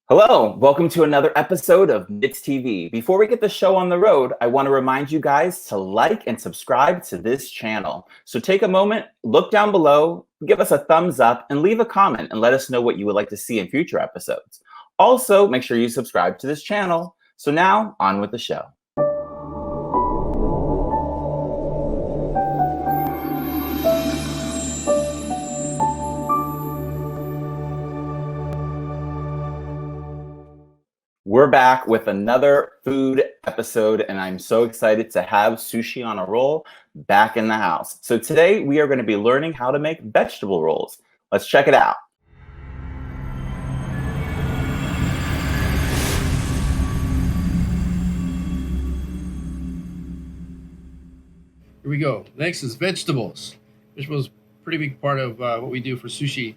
Hello, welcome to another episode of MITZ TV. Before we get the show on the road, I want to remind you guys to like and subscribe to this channel. So take a moment, look down below, give us a thumbs up, and leave a comment and let us know what you would like to see in future episodes. Also, make sure you subscribe to this channel. So now, on with the show. We're back with another food episode, and I'm so excited to have Sushi on a Roll back in the house. So today we are going to be learning how to make vegetable rolls. Let's check it out. Here we go. Next is vegetables. Vegetables, pretty big part of what we do for sushi.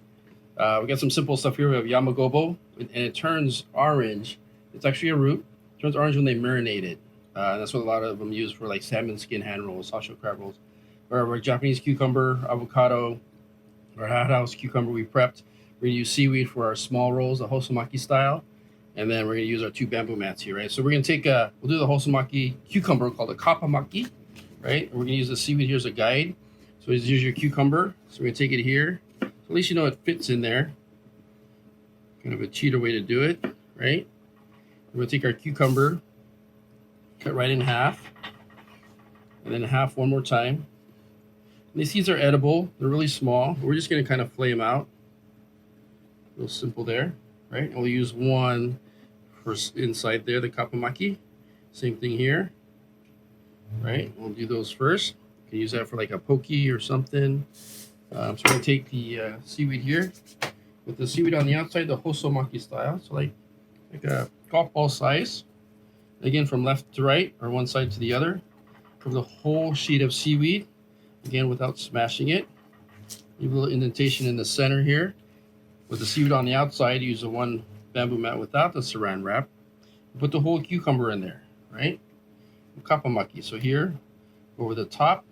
We got some simple stuff here. We have yamagobo, and it turns orange. It's actually a root. It turns orange when they marinate it. That's what a lot of them use for like salmon skin hand rolls, sashimi crab rolls. Or Japanese cucumber, avocado, or hothouse cucumber we prepped. We're gonna use seaweed for our small rolls, the hosomaki style. And then we're gonna use our two bamboo mats here, right? So we're gonna take, we'll do the hosomaki cucumber called a kappamaki, right? We're gonna use the seaweed here as a guide. So just use your cucumber. So we're gonna take it here. So at least you know it fits in there. Kind of a cheater way to do it, right? We're gonna take our cucumber, cut right in half, and then half one more time. And these seeds are edible. They're really small. We're just gonna kind of flay them out. Real simple there, right? And we'll use one for inside there, the kappamaki. Same thing here, right? We'll do those first. You can use that for like a poke or something. So we're gonna take the seaweed here with the seaweed on the outside, the hosomaki style. So like a golf ball size. Again, from left to right or one side to the other. Cover the whole sheet of seaweed. Again, without smashing it. Leave a little indentation in the center here. With the seaweed on the outside, use the one bamboo mat without the saran wrap. Put the whole cucumber in there, right? Kappamaki. So here, go over the top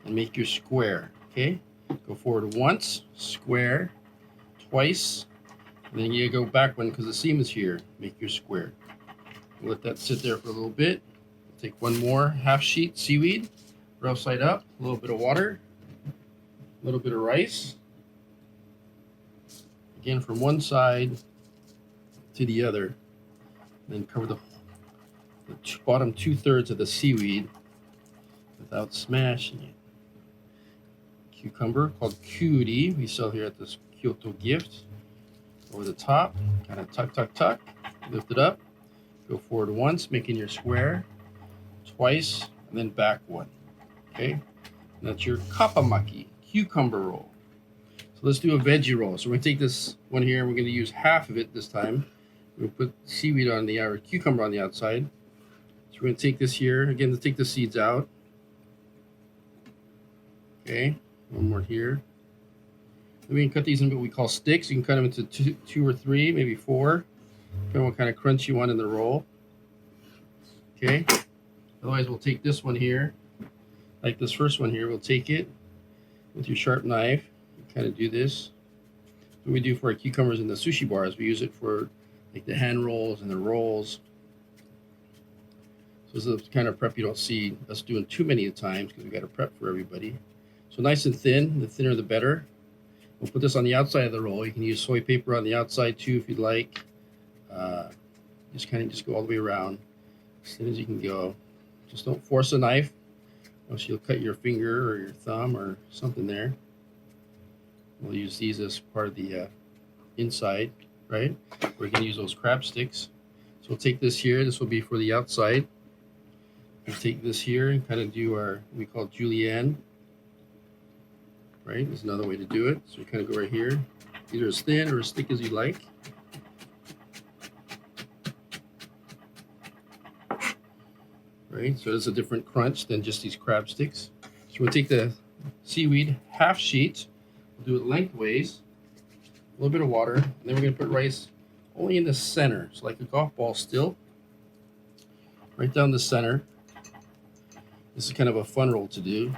and make your square, okay? Go forward once, square, twice, and then you go back one because the seam is here. Make your square. Let that sit there for a little bit. Take one more half sheet seaweed, rough side up, a little bit of water, a little bit of rice. Again, from one side to the other. Then cover the bottom 2/3 of the seaweed without smashing it. Cucumber called kyuri, we sell here at this Kyoto Gift. Over the top, kind of tuck, tuck, tuck, lift it up, go forward once, making your square, twice, and then back one, okay? And that's your kappamaki, cucumber roll. So let's do a veggie roll. So we're gonna take this one here, we're gonna use half of it this time. We'll put seaweed on the, or cucumber on the outside. So we're gonna take this here, again, to take the seeds out. Okay, one more here. Then we can cut these into what we call sticks. You can cut them into two or three, maybe four. Depending on what kind of crunch you want in the roll. Okay. Otherwise, we'll take this one here, like this first one here. We'll take it with your sharp knife. Kind of do this. What we do for our cucumbers in the sushi bars, we use it for like the hand rolls and the rolls. So this is the kind of prep you don't see us doing too many times because we got to prep for everybody. So nice and thin. The thinner, the better. We'll put this on the outside of the roll. You can use soy paper on the outside too if you'd like. Just go all the way around as thin as you can go. Just don't force a knife, else you'll cut your finger or your thumb or something there. We'll use these as part of the inside, right? We're going to use those crab sticks. So we'll take this here. This will be for the outside. We'll take this here and kind of do our, we call julienne. Right, there's another way to do it. So we kind of go right here, either as thin or as thick as you like. Right, so it's a different crunch than just these crab sticks. So we'll take the seaweed half sheet, we'll do it lengthways, a little bit of water, and then we're going to put rice only in the center, so like a golf ball still, right down the center. This is kind of a fun roll to do.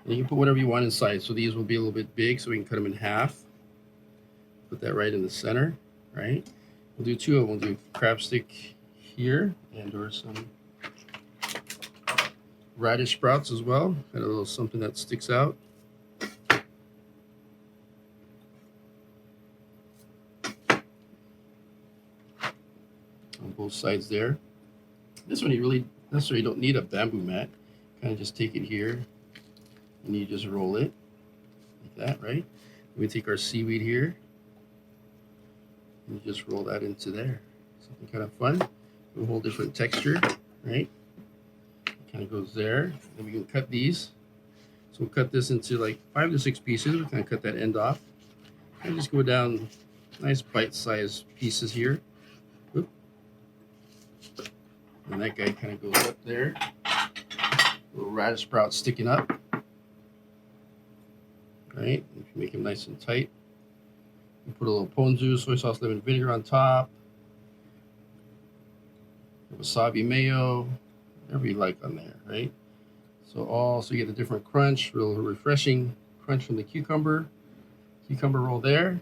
And you can put whatever you want inside. So these will be a little bit big, so we can cut them in half. Put that right in the center. right? We'll do 2 of them. We'll do crab stick here and or some radish sprouts as well. Got a little something that sticks out. On both sides there. This one you really necessarily don't need a bamboo mat. Kind of just take it here and you just roll it like that, right? We take our seaweed here and you just roll that into there. Something kind of fun. A whole different texture, right? Kind of goes there. Then we can cut these. So we'll cut this into like 5 to 6 pieces. We'll kind of cut that end off and just go down nice bite-sized pieces here. Oop. And that guy kind of goes up there. Little radish sprout sticking up. Right? If you make them nice and tight. You put a little ponzu, soy sauce, lemon vinegar on top. Wasabi mayo. Whatever you like on there, right? So you get a different crunch, real refreshing crunch from the cucumber. Cucumber roll there.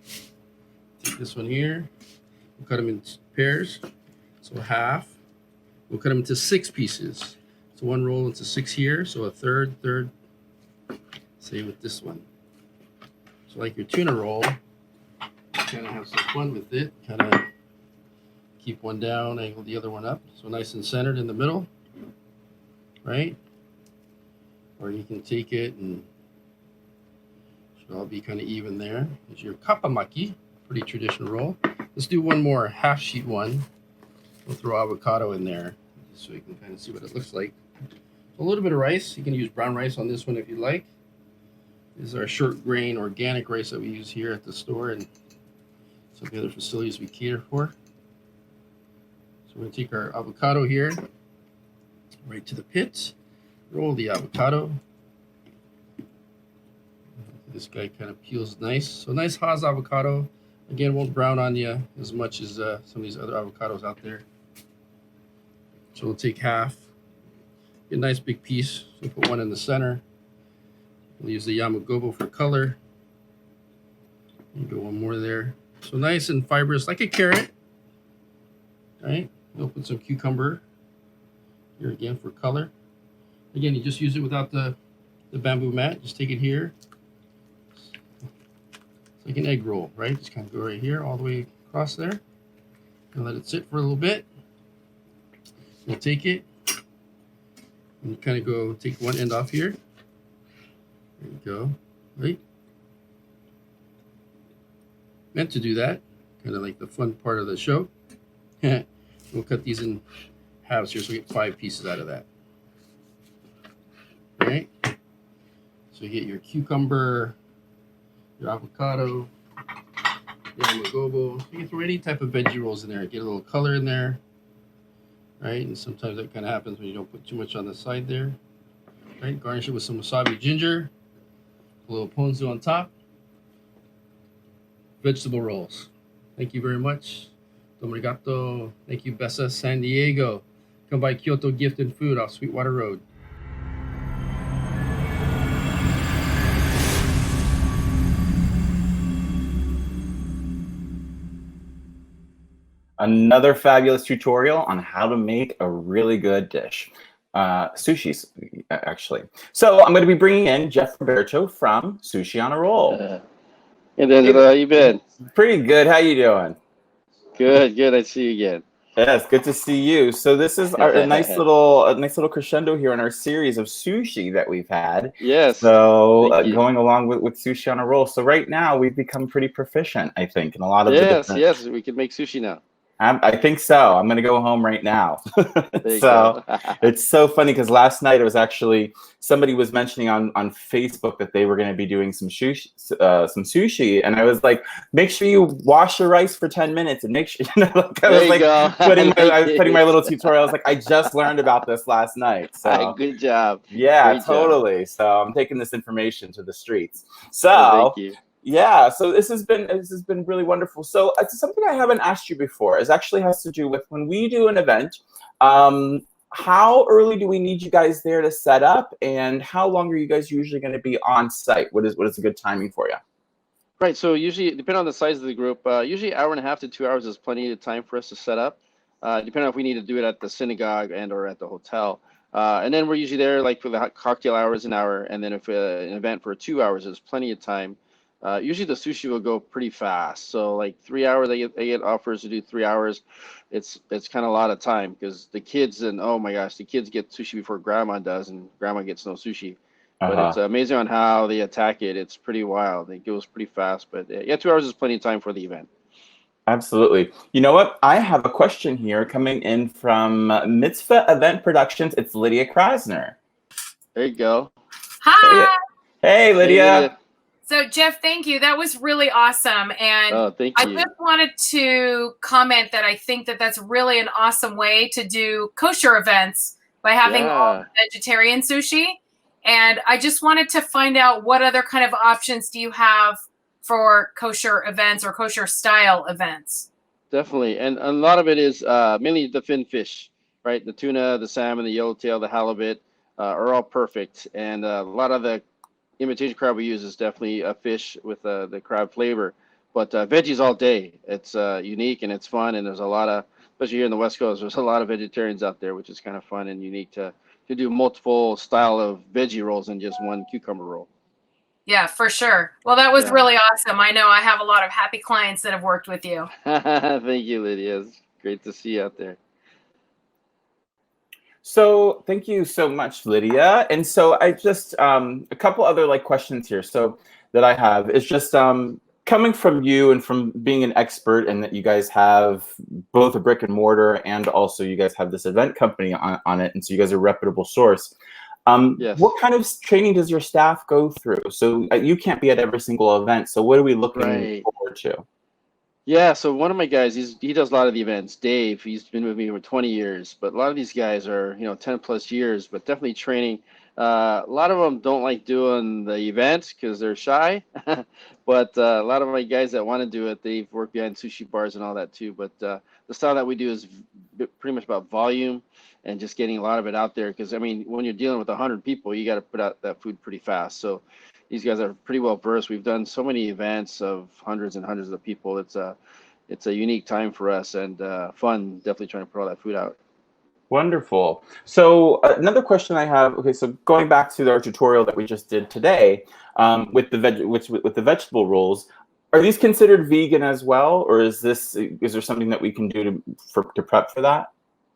Take this one here. We'll cut them in pairs. So half. We'll cut them into 6 pieces. So 1 roll into 6 here. So a third. Same with this one. So like your tuna roll, kind of have some fun with it. Kind of keep one down, angle the other one up. So nice and centered in the middle, right? Or you can take it and it should all be kind of even there. There's your kapamaki, pretty traditional roll. Let's do one more half sheet one. We'll throw avocado in there just so you can kind of see what it looks like. A little bit of rice. You can use brown rice on this one if you like. This is our short grain organic rice that we use here at the store and some of the other facilities we cater for. So we're going to take our avocado here, right to the pit, roll the avocado. This guy kind of peels nice. So nice Haas avocado. Again, won't brown on you as much as some of these other avocados out there. So we'll take half, get a nice big piece. So we'll put one in the center. We'll use the yamagobo for color. And go one more there. So nice and fibrous, like a carrot. Right? We'll put some cucumber here again for color. Again, you just use it without the bamboo mat. Just take it here. It's like an egg roll, right? Just kind of go right here, all the way across there. And let it sit for a little bit. We'll take it and kind of go take one end off here. There you go, right? Meant to do that, kind of like the fun part of the show. We'll cut these in halves here so we get 5 pieces out of that. All right? So you get your cucumber, your avocado, your yamagobo. You can throw any type of veggie rolls in there. Get a little color in there. Right? And sometimes that kind of happens when you don't put too much on the side there. Right? Garnish it with some wasabi ginger. A little ponzu on top. Vegetable rolls. Thank you very much. Domarigato. Thank you, Bessa San Diego. Come by Kyoto Gift and Food off Sweetwater Road. Another fabulous tutorial on how to make a really good dish. Sushi, actually. So I'm going to be bringing in Jeff Roberto from Sushi on a Roll. And then, how you been? Pretty good. How you doing? Good, good. I see you again. Yes, good to see you. So this is a nice little crescendo here in our series of sushi that we've had. Yes. So going along with Sushi on a Roll. So right now we've become pretty proficient, I think, in a lot of the different... Yes, we can make sushi now. I think so. I'm going to go home right now. So it's so funny because last night it was actually somebody was mentioning on Facebook that they were going to be doing some sushi, and I was like, make sure you wash your rice for 10 minutes and make sure. Like I was like putting my little tutorial. I was like, I just learned about this last night. So good job. Yeah, Great totally. job. So I'm taking this information to the streets. So. Thank you. Yeah, so this has been really wonderful. So something I haven't asked you before actually has to do with when we do an event. How early do we need you guys there to set up, and how long are you guys usually going to be on site? What is a good timing for you? Right. So usually, depending on the size of the group, usually hour and a half to 2 hours is plenty of time for us to set up. Depending on if we need to do it at the synagogue and or at the hotel. And then we're usually there like for the cocktail hours an hour, and then if an event for 2 hours is plenty of time. Usually the sushi will go pretty fast. So like 3 hours, they get offers to do 3 hours. It's kind of a lot of time because the kids and oh my gosh, the kids get sushi before grandma does, and grandma gets no sushi. But it's Uh-huh. amazing on how they attack it. It's pretty wild. It goes pretty fast, but yeah, 2 hours is plenty of time for the event. Absolutely. You know what? I have a question here coming in from Mitzvah Event Productions. It's Lydia Krasner. There you go. Hey, Hi. hey, Hey, Lydia. Lydia. So Jeff, thank you. That was really awesome. And Oh, thank I you. just wanted to comment that I think that that's really an awesome way to do kosher events by having all Yeah. vegetarian sushi. And I just wanted to find out what other kind of options do you have for kosher events or kosher style events? Definitely, and a lot of it is mainly the fin fish, right? The tuna, the salmon, the yellowtail, the halibut are all perfect, and a lot of the imitation crab we use is definitely a fish with the crab flavor. But veggies all day. It's unique and it's fun, and there's a lot of, especially here in the West Coast, there's a lot of vegetarians out there, which is kind of fun and unique to do multiple style of veggie rolls in just one cucumber roll. Yeah, for sure. Well, that was Yeah. really awesome. I know I have a lot of happy clients that have worked with you. Thank you, Lydia. It's great to see you out there. So thank you so much, Lydia. And so I just a couple other like questions here. So that I have is just coming from you and from being an expert, and that you guys have both a brick and mortar and also you guys have this event company on it, and so you guys are a reputable source. Yes. What kind of training does your staff go through? So you can't be at every single event. So what are we looking Right. forward to? Yeah, so one of my guys, he does a lot of the events. Dave, he's been with me for 20 years, but a lot of these guys are, 10 plus years, but definitely training. A lot of them don't like doing the events because they're shy, but a lot of my guys that want to do it, they've worked behind sushi bars and all that too. But the style that we do is pretty much about volume and just getting a lot of it out there. Because I mean, when you're dealing with 100 people, you got to put out that food pretty fast. So these guys are pretty well versed. We've done so many events of hundreds and hundreds of people. It's a unique time for us and fun. Definitely trying to put all that food out. Wonderful. So another question I have. Okay, so going back to our tutorial that we just did today with the vegetable rolls, are these considered vegan as well, or is there something that we can do to prep for that?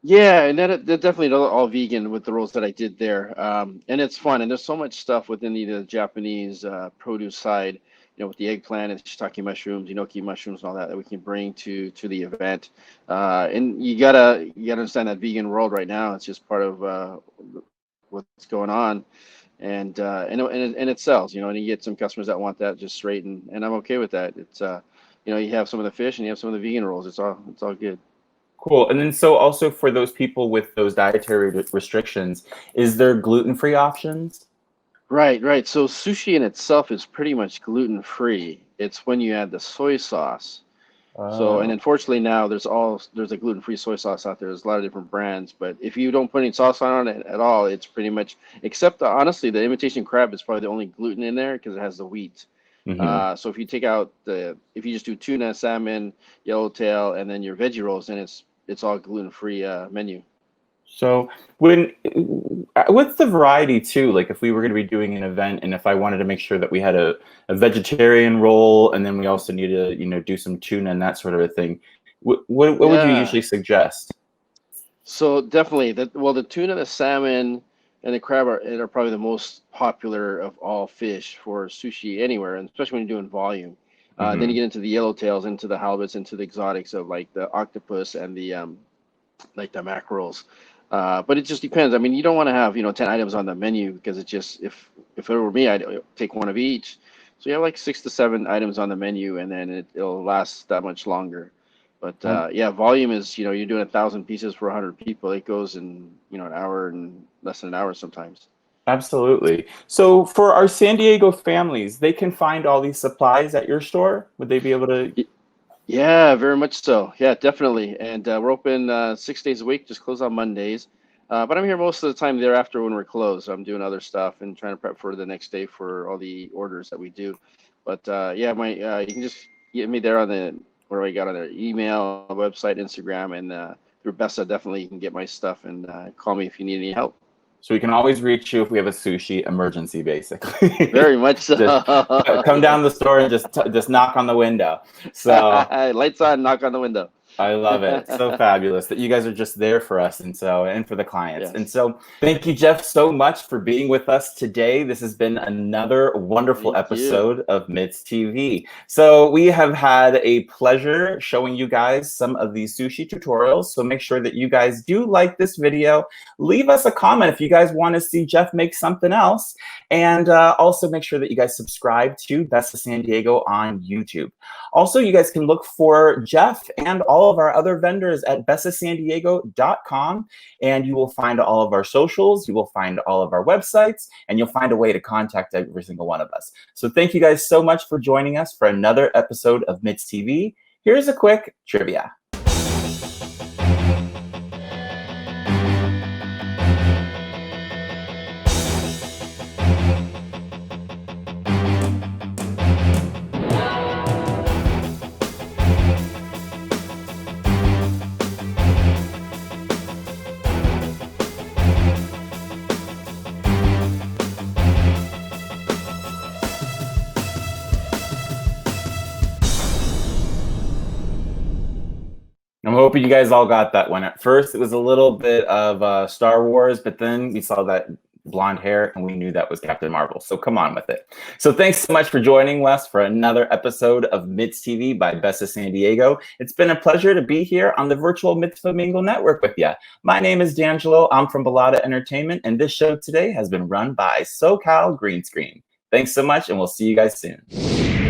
Yeah, and they're definitely all vegan with the rolls that I did there. And it's fun. And there's so much stuff within the Japanese produce side, with the eggplant and shiitake mushrooms, enoki mushrooms, and all that we can bring to the event. And you gotta understand that vegan world right now. It's just part of what's going on, and it sells, and you get some customers that want that just straight, and I'm okay with that. It's you have some of the fish and you have some of the vegan rolls. It's all good. Cool. And then so also for those people with those dietary restrictions, is there gluten-free options? Right, right. So sushi in itself is pretty much gluten free. It's when you add the soy sauce. So, and Oh. unfortunately now there's a gluten-free soy sauce out there. There's a lot of different brands, but if you don't put any sauce on it at all, it's pretty much, except honestly, the imitation crab is probably the only gluten in there because it has the wheat. Hmm. So if you take out if you just do tuna, salmon, yellowtail, and then your veggie rolls, then it's all gluten-free menu. So with the variety too, like if we were going to be doing an event and if I wanted to make sure that we had a vegetarian roll and then we also need to, do some tuna and that sort of a thing, what would you Yeah. usually suggest? So definitely the tuna, the salmon, and the crab are probably the most popular of all fish for sushi anywhere, and especially when you're doing volume. Then you Hmm. get into the yellowtails, into the halibuts, into the exotics of like the octopus and the like the mackerels. But it just depends. I mean, you don't want to have 10 items on the menu because it just if it were me, I'd take one of each. So you have like 6 to 7 items on the menu, and then it'll last that much longer. But yeah, volume is, you're doing 1,000 pieces for 100 people. It goes in, an hour and less than an hour sometimes. Absolutely. So for our San Diego families, they can find all these supplies at your store? Would they be able to? Y- Yeah, very much so. Yeah, definitely. And we're open 6 days a week, just close on Mondays. But I'm here most of the time thereafter when we're closed. I'm doing other stuff and trying to prep for the next day for all the orders that we do. But yeah, my you can just get me there on the where I got on their email, website, Instagram, and through Bessa. Definitely, you can get my stuff and call me if you need any help. So we can always reach you if we have a sushi emergency, basically. Very much so. Just come down the store and just knock on the window. So lights on, knock on the window. I love it. So fabulous that you guys are just there for us and for the clients. Yes. And so thank you, Jeff, so much for being with us today. This has been another wonderful episode of MITZ TV. So we have had a pleasure showing you guys some of these sushi tutorials. So make sure that you guys do like this video. Leave us a comment if you guys want to see Jeff make something else. And also make sure that you guys subscribe to Bessa San Diego on YouTube. Also, you guys can look for Jeff and all of our other vendors at bessasandiego.com, and you will find all of our socials, you will find all of our websites, and you'll find a way to contact every single one of us. So thank you guys so much for joining us for another episode of MITZ TV. Here's a quick trivia. I'm hoping you guys all got that one. At first, it was a little bit of Star Wars, but then we saw that blonde hair and we knew that was Captain Marvel. So come on with it. So thanks so much for joining Wes for another episode of MITZ TV by Bessa San Diego. It's been a pleasure to be here on the virtual Mitzvah Mingle Network with you. My name is D'Angelo. I'm from Balada Entertainment, and this show today has been run by SoCal Green Screen. Thanks so much, and we'll see you guys soon.